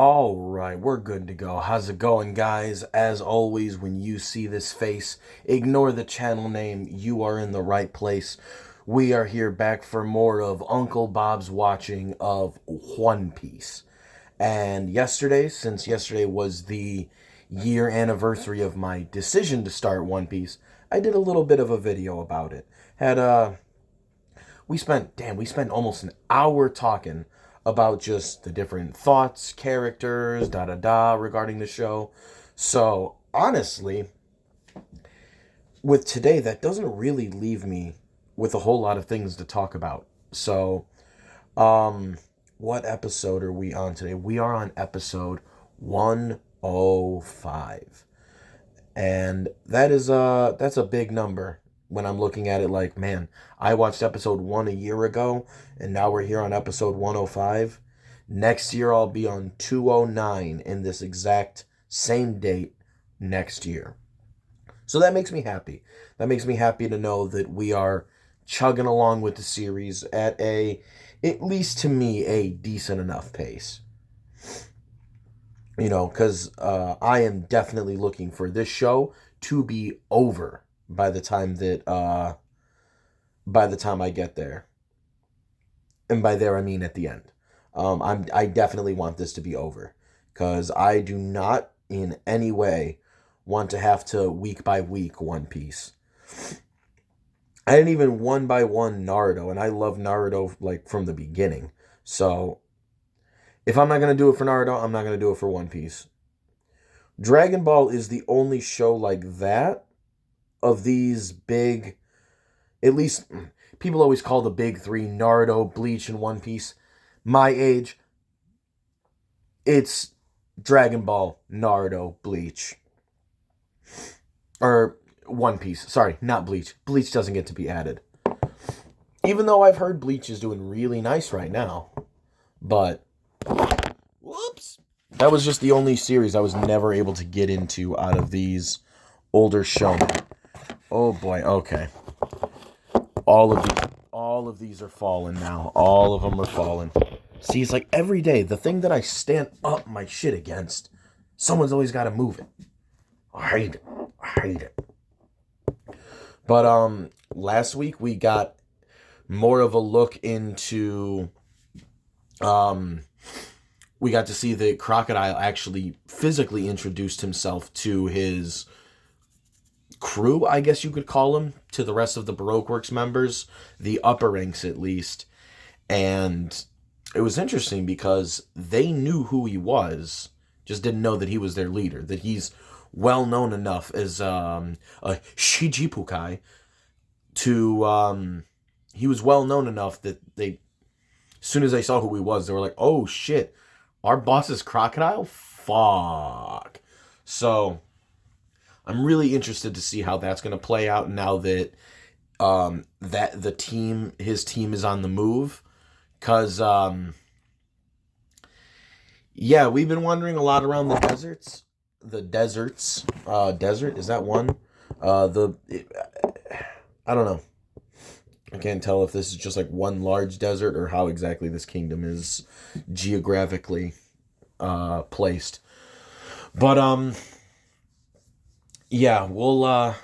All right, we're good to go. How's it going, guys? As always, when you see this face, ignore the channel name. You are in the right place. We are here back for more of Uncle Bob's watching of One Piece. And yesterday, since yesterday was the year anniversary of my decision to start One Piece, I did a little bit of a video about it. Had we spent almost an hour talking about just the different thoughts, characters, da da da regarding the show. So, honestly, with today, that doesn't really leave me with a whole lot of things to talk about. So, um, what episode are we on today? We are on episode 105. And that's a big number when I'm looking at it like, man, I watched episode 1 a year ago and now we're here on episode 105. Next year I'll be on 209 in this exact same date next year. So that makes me happy. That makes me happy to know that we are chugging along with the series at at least to me, a decent enough pace. Because I am definitely looking for this show to be over by the time I get there, and by there I mean at the end. I definitely want this to be over because I do not in any way want to have to week by week One Piece. I didn't even one by one Naruto, and I love Naruto like from the beginning. So if I'm not gonna do it for Naruto, I'm not gonna do it for One Piece. Dragon Ball is the only show like that of these big, at least people always call the big three Naruto, Bleach, and One Piece. My age, it's Dragon Ball, Naruto, Bleach. Or One Piece. Sorry, not Bleach. Bleach doesn't get to be added. Even though I've heard Bleach is doing really nice right now. But, whoops. That was just the only series I was never able to get into out of these older shonen. Oh boy, okay. All of these are falling now. All of them are falling. See, it's like every day, the thing that I stand up my shit against, someone's always got to move it. I hate it. I hate it. But last week we got more of a look into we got to see that Crocodile actually physically introduced himself to his crew, I guess you could call him, to the rest of the Baroque Works members, the upper ranks at least. And it was interesting because they knew who he was, just didn't know that he was their leader, that he's well known enough as a Shichibukai to he was well known enough that they, as soon as they saw who he was, they were like, oh shit, our boss is Crocodile? Fuck. So I'm really interested to see how that's going to play out now that his team is on the move. Because, yeah, we've been wandering a lot around the deserts. Desert, is that one? I don't know. I can't tell if this is just like one large desert or how exactly this kingdom is geographically placed. But yeah, we'll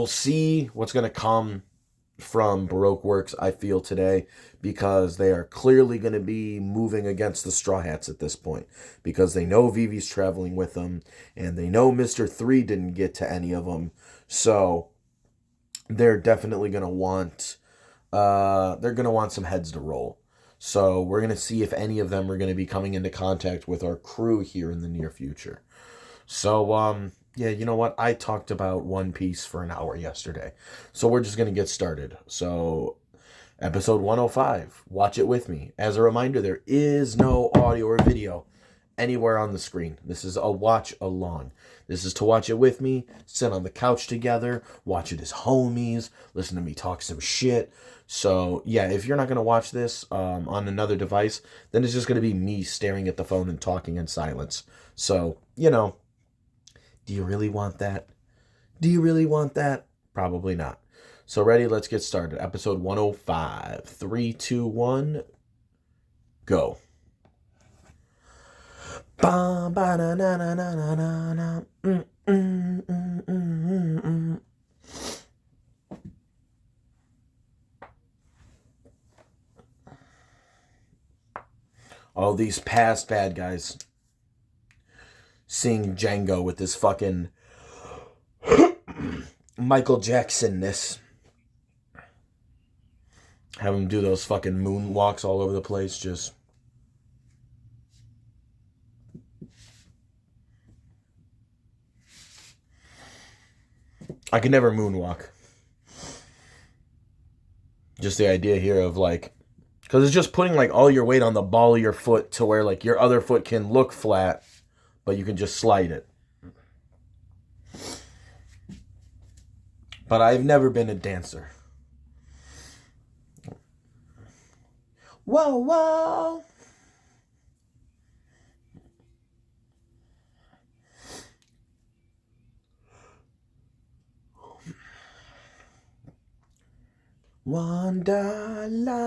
see what's gonna come from Baroque Works, I feel, today, because they are clearly going to be moving against the Straw Hats at this point, because they know Vivi's traveling with them, and they know Mr. 3 didn't get to any of them, so they're definitely going to want some heads to roll. So we're going to see if any of them are going to be coming into contact with our crew here in the near future. So, yeah, you know what? I talked about One Piece for an hour yesterday. So we're just going to get started. So, episode 105. Watch it with me. As a reminder, there is no audio or video anywhere on the screen. This is a watch along. This is to watch it with me, sit on the couch together, watch it as homies, listen to me talk some shit. So, yeah, if you're not going to watch this on another device, then it's just going to be me staring at the phone and talking in silence. So, do you really want that? Do you really want that? Probably not. So ready? Let's get started. Episode 105. 3, 2, 1, go. Ba ba na na na na na na na. Mm. All these past bad guys seeing Django with this fucking Michael Jackson-ness. Have him do those fucking moonwalks all over the place, just... I could never moonwalk. Just the idea here of like... Because it's just putting like all your weight on the ball of your foot to where like your other foot can look flat, but you can just slide it. But I've never been a dancer. Whoa, whoa. Wonderland.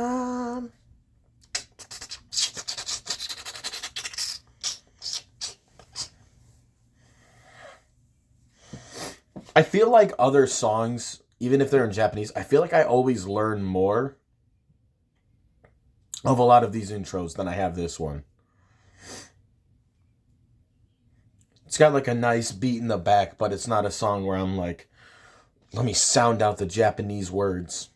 I feel like other songs, even if they're in Japanese, I feel like I always learn more of a lot of these intros than I have this one. It's got like a nice beat in the back, but it's not a song where I'm like, let me sound out the Japanese words.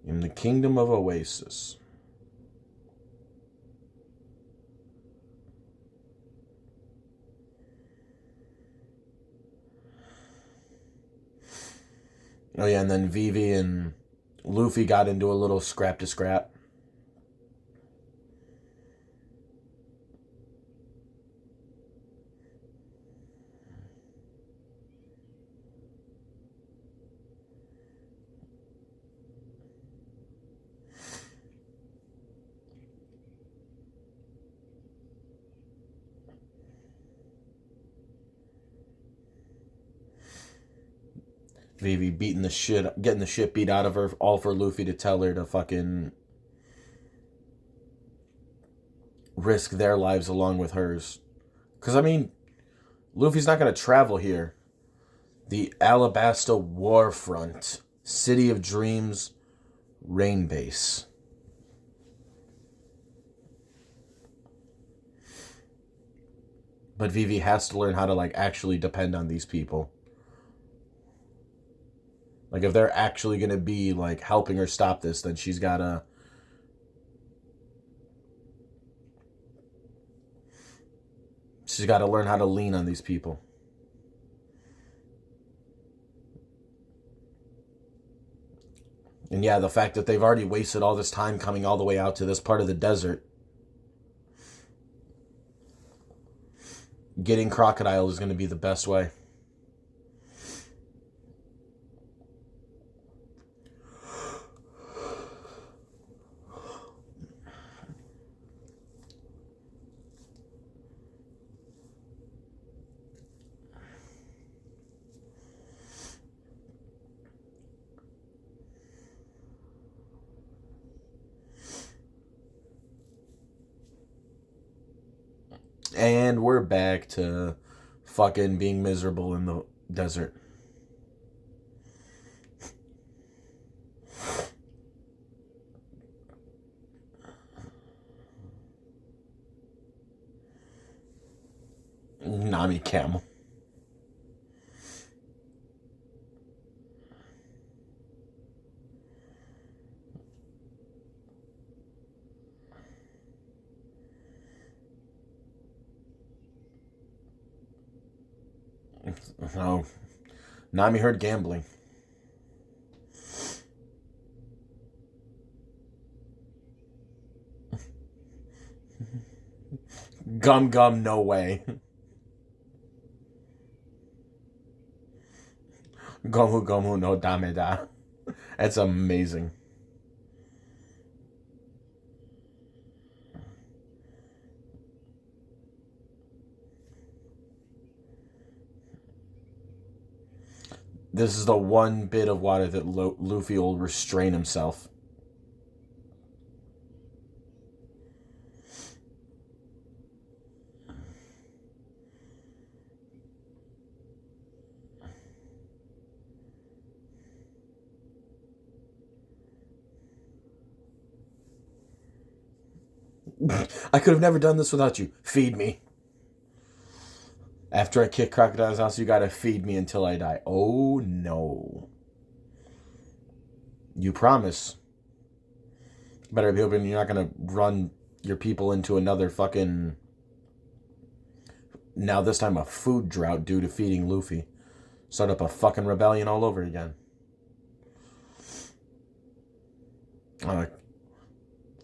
In the Kingdom of Oasis. Oh yeah, and then Vivi and Luffy got into a little scrap to scrap. Vivi getting the shit beat out of her, all for Luffy to tell her to fucking risk their lives along with hers. Because, I mean, Luffy's not going to travel here. The Alabasta Warfront, City of Dreams, Rain Base. But Vivi has to learn how to, like, actually depend on these people. Like, if they're actually going to be, like, helping her stop this, then she's got to... She's got to learn how to lean on these people. And yeah, the fact that they've already wasted all this time coming all the way out to this part of the desert. Getting Crocodile is going to be the best way. And we're back to fucking being miserable in the desert. Nami Camel. Oh, Nami heard gambling. Gum gum, no way. Gomu gomu no dameda. That's amazing. This is the one bit of water that Luffy will restrain himself. I could have never done this without you. Feed me. After I kick Crocodile's house, you gotta feed me until I die. Oh no. You promise. Better be hoping you're not gonna run your people into another fucking... Now this time a food drought due to feeding Luffy. Start up a fucking rebellion all over again.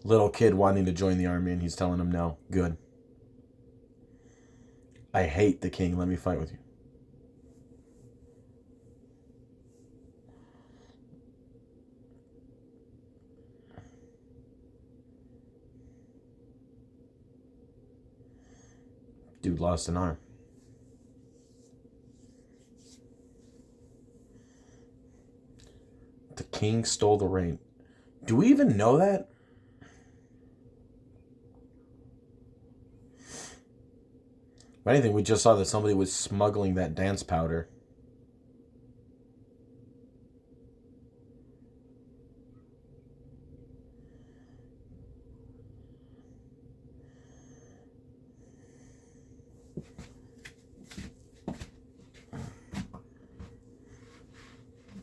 Little kid wanting to join the army and he's telling him no. Good. I hate the king. Let me fight with you. Dude lost an arm. The king stole the rain. Do we even know that? If anything, we just saw that somebody was smuggling that dance powder.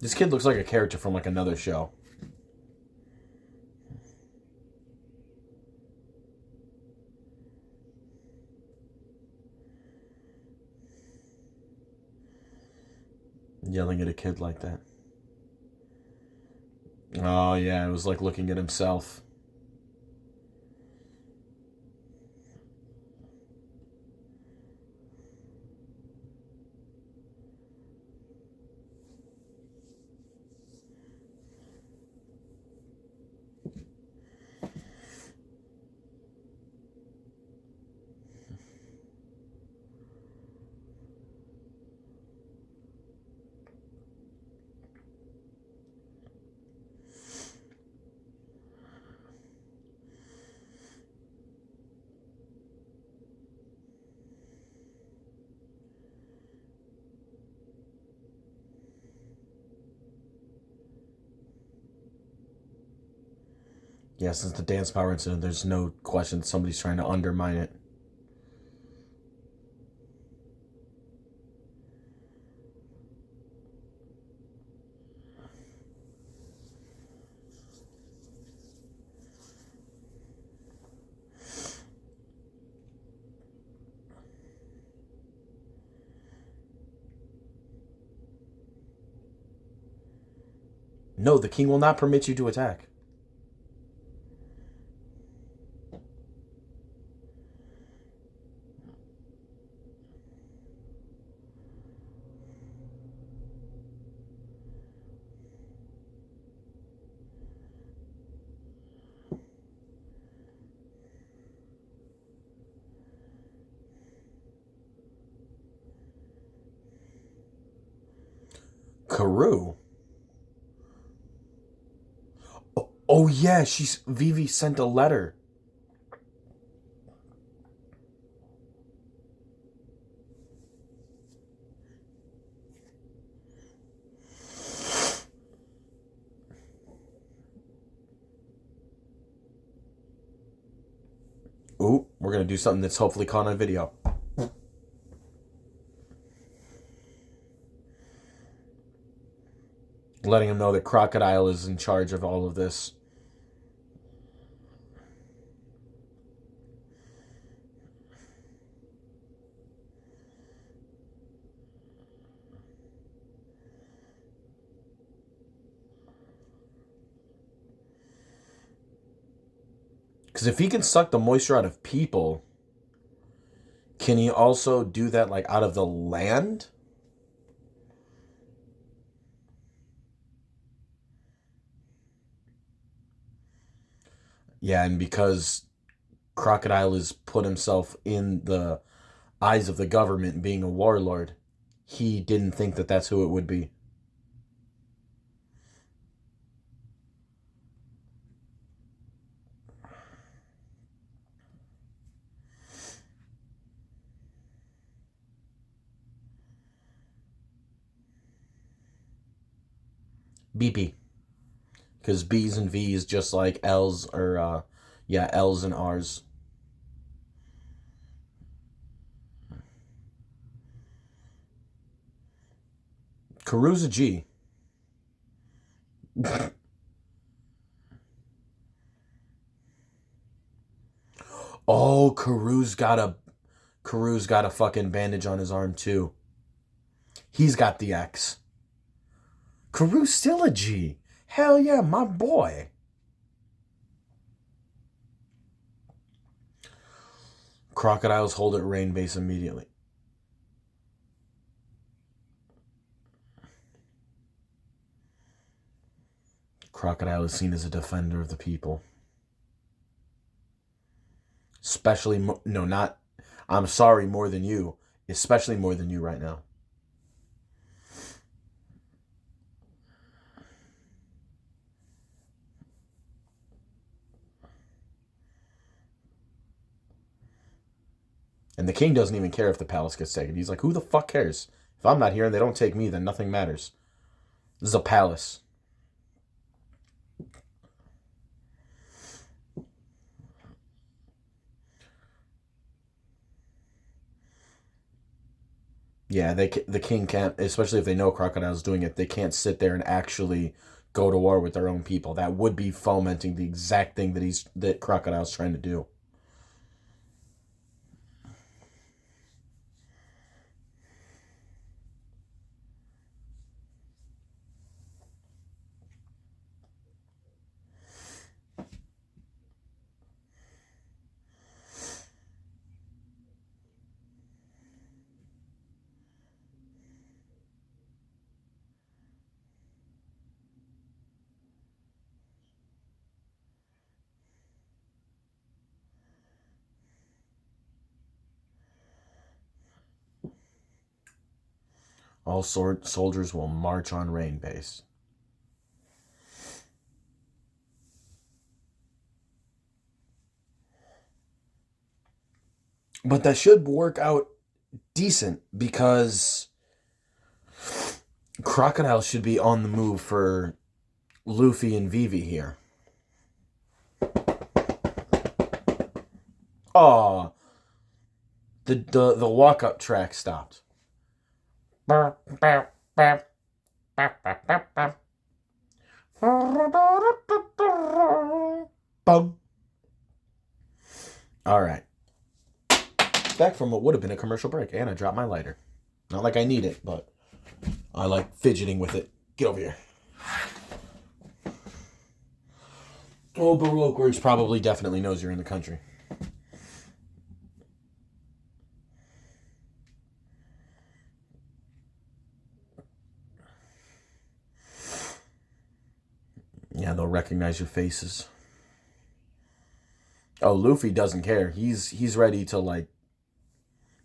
This kid looks like a character from like another show. Yelling at a kid like that. Oh yeah, it was like looking at himself. Yeah, since the dance power incident, there's no question somebody's trying to undermine it. No, the king will not permit you to attack. Karoo? Oh yeah, Vivi sent a letter. Ooh, we're gonna do something that's hopefully caught on video. Letting him know that Crocodile is in charge of all of this. Because if he can suck the moisture out of people, can he also do that like out of the land? Yeah, and because Crocodile has put himself in the eyes of the government being a warlord, he didn't think that that's who it would be. BP. Because B's and V's just like L's or, L's and R's. Karu's a G. Oh, Karu's got a fucking bandage on his arm too. He's got the X. Karu's still a G. Hell yeah, my boy. Crocodiles hold at rain base immediately. Crocodile is seen as a defender of the people. Especially, I'm sorry, more than you. Especially more than you right now. And the king doesn't even care if the palace gets taken. He's like, who the fuck cares? If I'm not here and they don't take me, then nothing matters. This is a palace. Yeah, the king can't, especially if they know Crocodile's doing it, they can't sit there and actually go to war with their own people. That would be fomenting the exact thing that Crocodile's trying to do. All soldiers will march on rain base. But that should work out decent because Crocodile should be on the move for Luffy and Vivi here. Aw. The walk-up track stopped. Bum. Alright. Back from what would have been a commercial break, and I dropped my lighter. Not like I need it, but I like fidgeting with it. Get over here. Oh, Baroque Works probably definitely knows you're in the country. Yeah, they'll recognize your faces. Oh, Luffy doesn't care. He's ready to like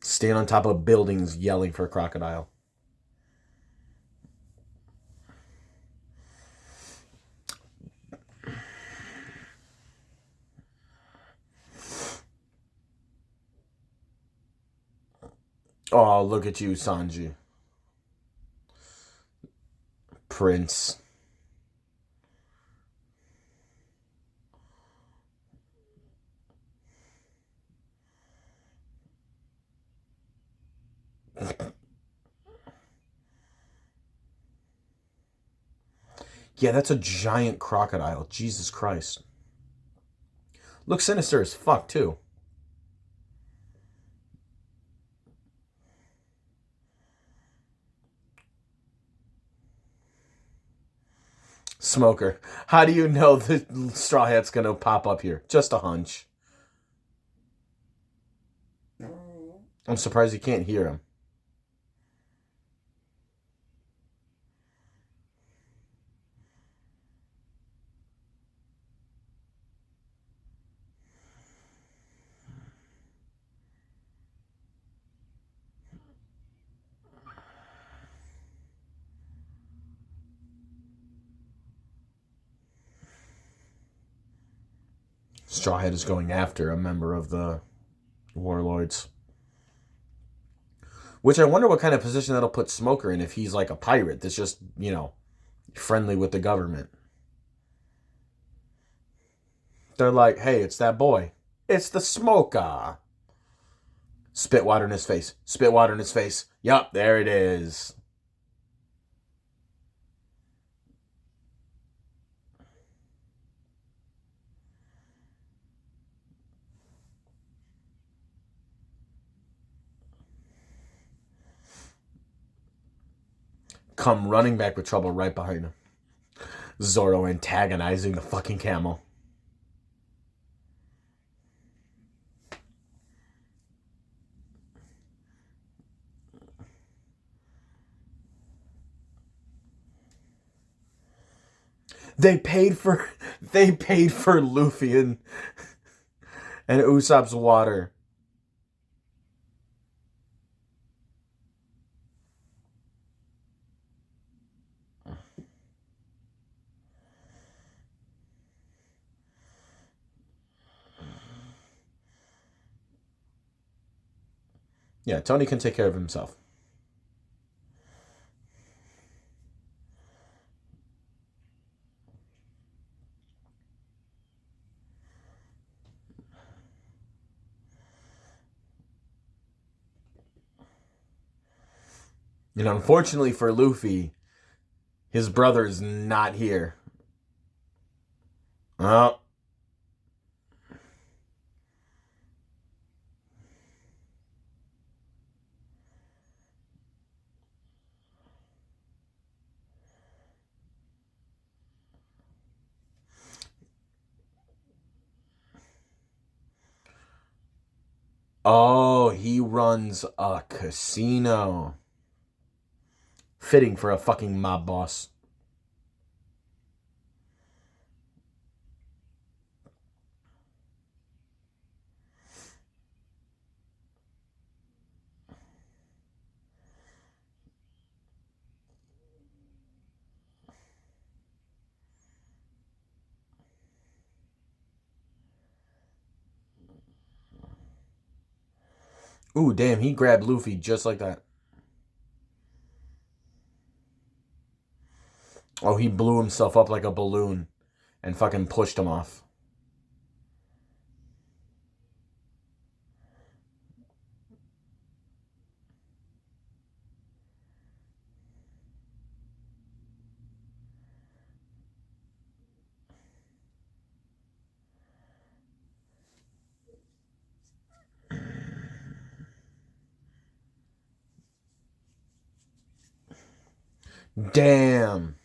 stand on top of buildings yelling for a Crocodile. Oh, look at you, Sanji. Prince. Yeah, that's a giant crocodile. Jesus Christ. Looks sinister as fuck, too. Smoker. How do you know the Straw Hat's gonna pop up here? Just a hunch. I'm surprised you can't hear him. Straw Hat is going after a member of the Warlords. Which I wonder what kind of position that'll put Smoker in if he's like a pirate that's just, friendly with the government. They're like, hey, it's that boy. It's the smoker. Spit water in his face. Spit water in his face. Yup, there it is. Come running back with trouble right behind him. Zoro antagonizing the fucking camel. They paid for Luffy and Usopp's water. Yeah, Tony can take care of himself. And unfortunately for Luffy, his brother is not here. Oh. Oh, he runs a casino. Fitting for a fucking mob boss. Ooh, damn, he grabbed Luffy just like that. Oh, he blew himself up like a balloon and fucking pushed him off. Damn.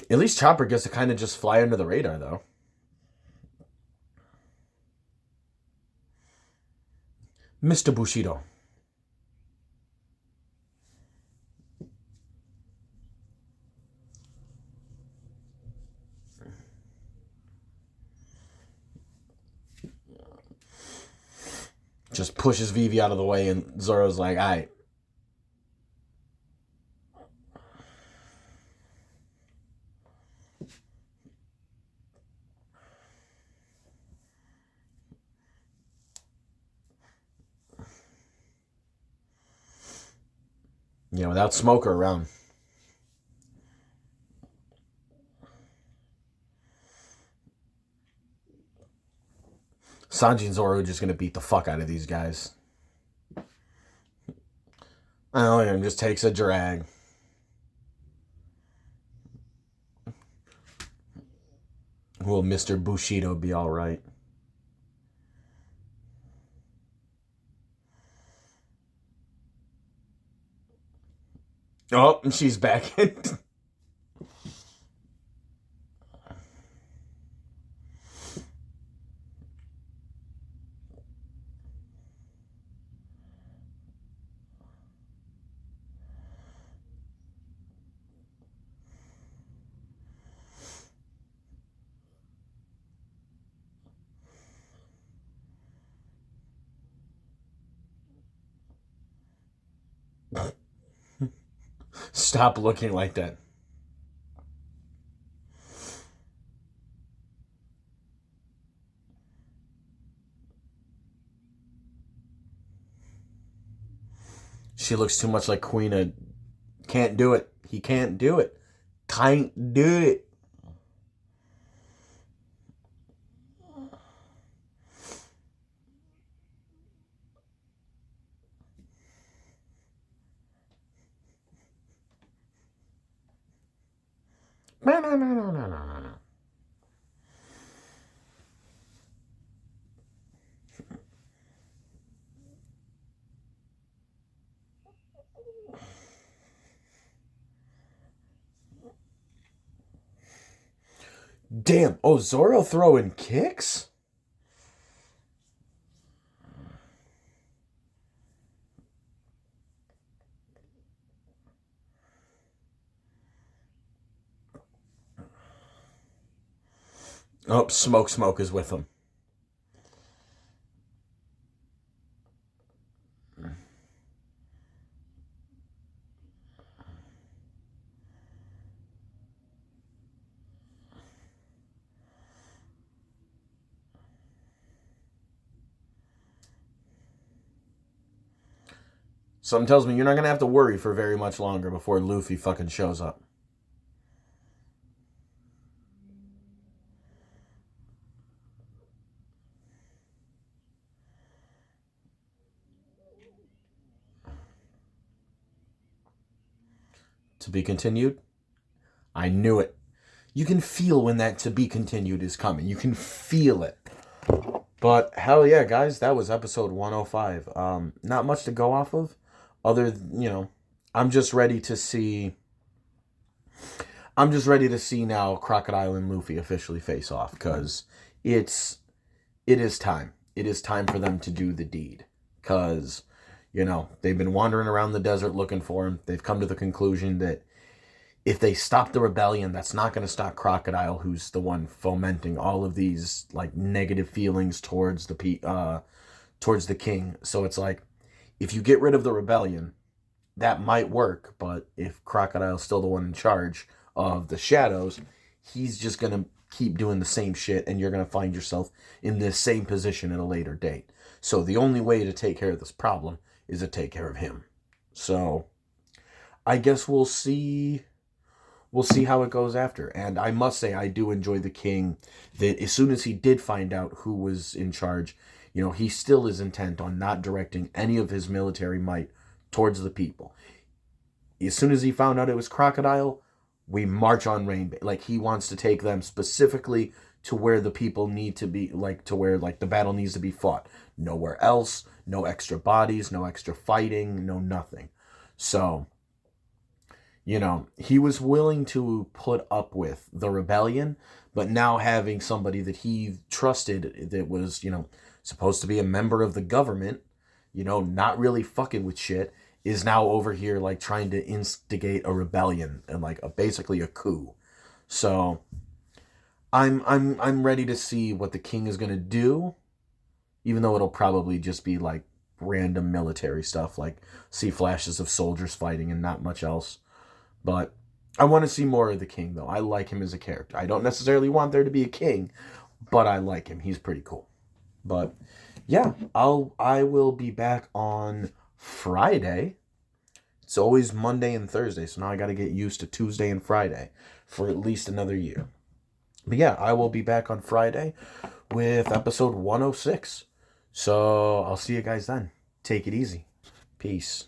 At least Chopper gets to kind of just fly under the radar, though. Mr. Bushido. Just pushes Vivi out of the way, and Zoro's like, all right. Yeah, without Smoker around. Sanji and Zoro are just gonna beat the fuck out of these guys. Oh, yeah, just takes a drag. Will Mr. Bushido be alright? Oh, and she's back in. Stop looking like that. She looks too much like Queen. Can't do it. He can't do it. Can't do it. No, no, no, no, no, no, no. Damn. Oh, Zoro throwing kicks? Oh, Smoke is with him. Something tells me you're not going to have to worry for very much longer before Luffy fucking shows up. To be continued? I knew it. You can feel when that to be continued is coming. You can feel it. But hell yeah, guys, that was episode 105. Not much to go off of. I'm just ready to see. I'm just ready to see now Crocodile and Luffy officially face off because it is time. It is time for them to do the deed because they've been wandering around the desert looking for him. They've come to the conclusion that if they stop the rebellion, that's not going to stop Crocodile, who's the one fomenting all of these like negative feelings towards the king. So it's like, if you get rid of the rebellion, that might work. But if Crocodile's still the one in charge of the shadows, he's just going to keep doing the same shit, and you're going to find yourself in this same position at a later date. So the only way to take care of this problem is to take care of him. So I guess we'll see how it goes after. And I must say, I do enjoy the king, that as soon as he did find out who was in charge, he still is intent on not directing any of his military might towards the people. As soon as he found out it was Crocodile, we march on Rain. Like, he wants to take them specifically to where the people need to be, like, to where, like, the battle needs to be fought. Nowhere else, no extra bodies, no extra fighting, no nothing. So, he was willing to put up with the rebellion, but now having somebody that he trusted that was, supposed to be a member of the government, not really fucking with shit, is now over here like trying to instigate a rebellion and like basically a coup. So I'm ready to see what the king is gonna do, even though it'll probably just be like random military stuff, like see flashes of soldiers fighting and not much else. But I want to see more of the king, though. I like him as a character. I don't necessarily want there to be a king, but I like him. He's pretty cool. But yeah, I will be back on Friday. It's always Monday and Thursday, so now I got to get used to Tuesday and Friday for at least another year. But yeah, I will be back on Friday with episode 106. So I'll see you guys then. Take it easy. Peace.